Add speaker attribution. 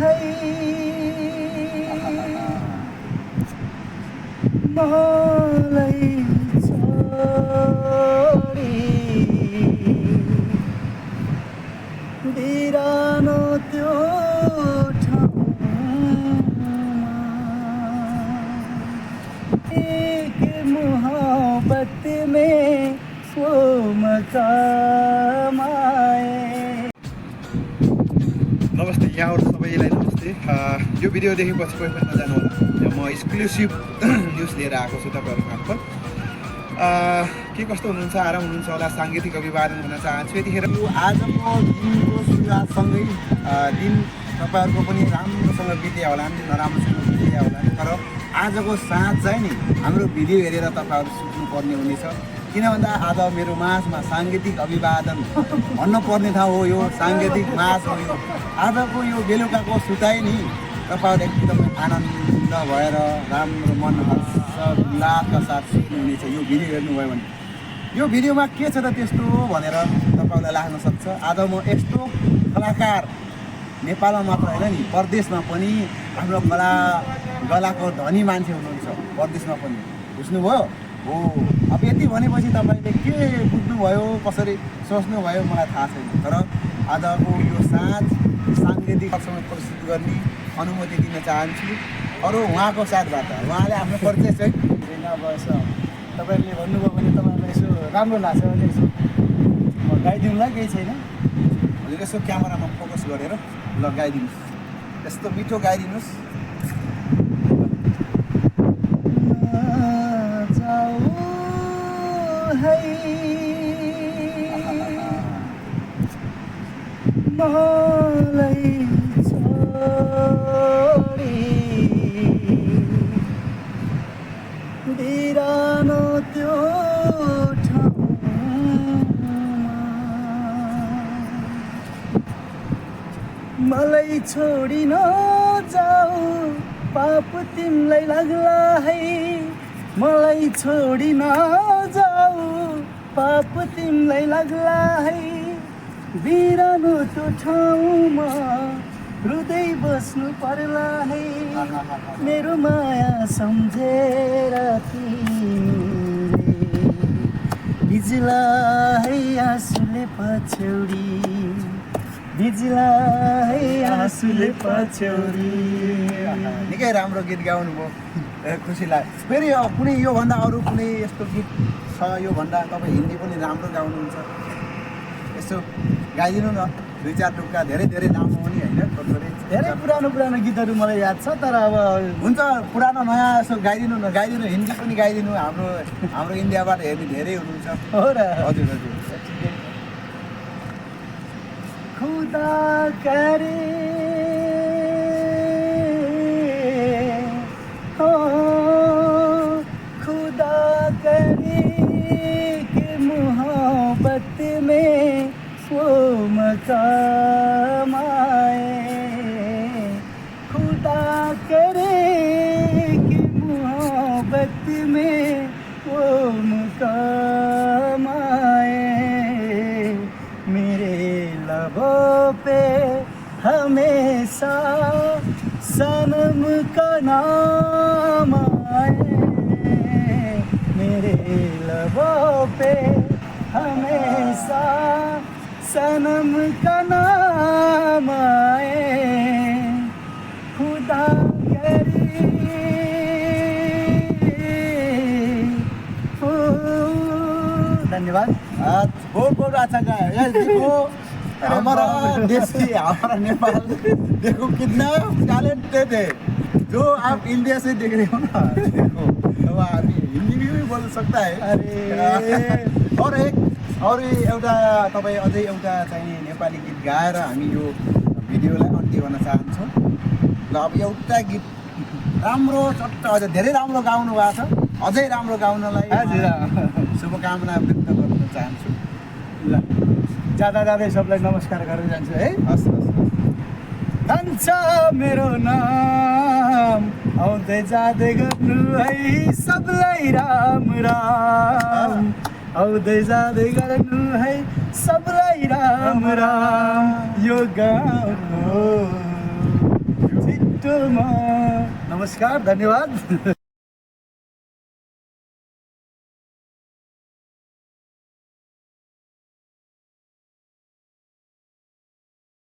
Speaker 1: है मलाई छोडी बिरानो त्यो ठाउँमा एक मोहब्बत में वो मकाम आए।
Speaker 2: नमस्ते, यहाँहरू सबैलाई नमस्ते। यो भिडियो देखेपछि कोही पनि नजानु होला, म एक्सक्लुसिभ न्युज लिएर आएको छु तपाईँहरू मार्फत। के कस्तो हुनुहुन्छ, आराम हुनुहुन्छ होला। साङ्गीतिक अभिवादन भन्न चाहन्छु। यतिखेर यो आजको दिनको सुरुवातसँगै दिन तपाईँहरूको पनि राम्रोसँग बित्या होला, नराम्रोसँग बित्या होला। तर आजको साँझ चाहिँ नि हाम्रो भिडियो हेरेर तपाईँहरू सिक्नुपर्ने हुनेछ। किन भन्दा आज मेरो माझमा साङ्गीतिक अभिवादन भन्नुपर्ने ठाउँ हो, यो साङ्गीतिक माझ हो। यो आजको यो बेलुकाको सुताइ नि तपाईँहरू एकदमै आनन्द भएर राम्रो मन हर्ष उल्लासका साथ सिक्नुहुनेछ यो भिडियो हेर्नुभयो भने। यो भिडियोमा के छ त त्यस्तो भनेर तपाईँहरूलाई लाग्न सक्छ। आज म यस्तो कलाकार नेपालमा मात्र होइन नि, परदेशमा पनि हाम्रो गलाको धनी मान्छे हुनुहुन्छ, परदेशमा पनि। बुझ्नुभयो हो? अब यति भनेपछि तपाईँले के बुझ्नुभयो, कसरी सोच्नुभयो मलाई थाहा छैन। तर आजको यो साँझ साङ्गीतिकसँग प्रस्तुत गर्ने अनुमति दिन चाहन्छु। अरू उहाँको साथबाट उहाँले आफ्नो परिचय चाहिँ
Speaker 1: बस तपाईँहरूले भन्नुभयो भने तपाईँहरूलाई यसो राम्रो लाग्छ भने यसो म गाइदिउँला, केही छैन।
Speaker 2: हजुर यसो क्यामेरामा फोकस गरेर ल गाइदिनुहोस्, यस्तो मिठो गाइदिनुहोस्।
Speaker 1: मलाई छोडी बिरानो त्यो ठाउँमा मलाई छोडी नजाऊ, पाप तिमीलाई लाग्ला है। मलाई छोडी नजाऊ, पाप तिमीलाई लाग्ला है। बिरानो त्यो ठाउँमा रुँदै बस्नु पर्ला है। मेरो माया सम्झेर तिमीले बिजुला है आँसुले पछ्यौरी, बिजुला है आँसुले पछ्यौरी।
Speaker 2: निकै राम्रो गीत गाउनुभयो, खुसी लाग्यो। फेरि कुनै योभन्दा अरू कुनै यस्तो गीत छ योभन्दा तपाईँ हिन्दी पनि राम्रो गाउनुहुन्छ, यसो गाइदिनु न दुई चार टुक्का। धेरै धेरै लामो पनि होइन,
Speaker 1: धेरै पुरानो गीतहरू मलाई याद छ। तर अब
Speaker 2: हुन्छ पुरानो नयाँ यसो गाइदिनु न, गाइदिनु हिन्दी पनि गाइदिनु। हाम्रो इन्डियाबाट हेर्ने धेरै हुनुहुन्छ।
Speaker 1: हो र?
Speaker 2: हजुर हजुर।
Speaker 1: खुदा करे हो, खुदा करे कि मोहब्बत में वो मकाम आए। खुदा करे कि मोहब्बत में वो मकाम आए। मेरे लबों पे हमेशा सनम का नाम आए। मेरे लबों पे हमेशा सनम का नाम आए। खुदा करे हो। धन्यवाद।
Speaker 2: बहुत बहुत अच्छा गाया यार। देखो हमारा देश की, हमारा नेपाल देखो कितना टैलेंटेड है। जो आप इंडिया से देख रहे हो ना, देखो अब आदमी हिंदी भी बोल सकता है।
Speaker 1: अरे
Speaker 2: और एउटा तपाईँ अझै एउटा चाहिँ नेपाली गीत गाएर हामी यो भिडियोलाई अन्त्य गर्न चाहन्छौँ। ल अब एउटा गीत राम्रो चट्ट अझ धेरै राम्रो गाउनु भएको छ, अझै राम्रो गाउनलाई शुभकामना व्यक्त गर्न चाहन्छु।
Speaker 1: ल जाँदा जाँदै सबलाई नमस्कार गरेर जान्छु है।
Speaker 2: हस् हस् हस्।
Speaker 1: जान्छ मेरो नाम आउँदै जाँदै गर्नु है सबलाई राम राम। आउँदै जाँदै गर्नु है सबलाई राम राम। यो गाउँको
Speaker 2: छिट्टो
Speaker 1: छिट्टोमा नमस्कार धन्यवाद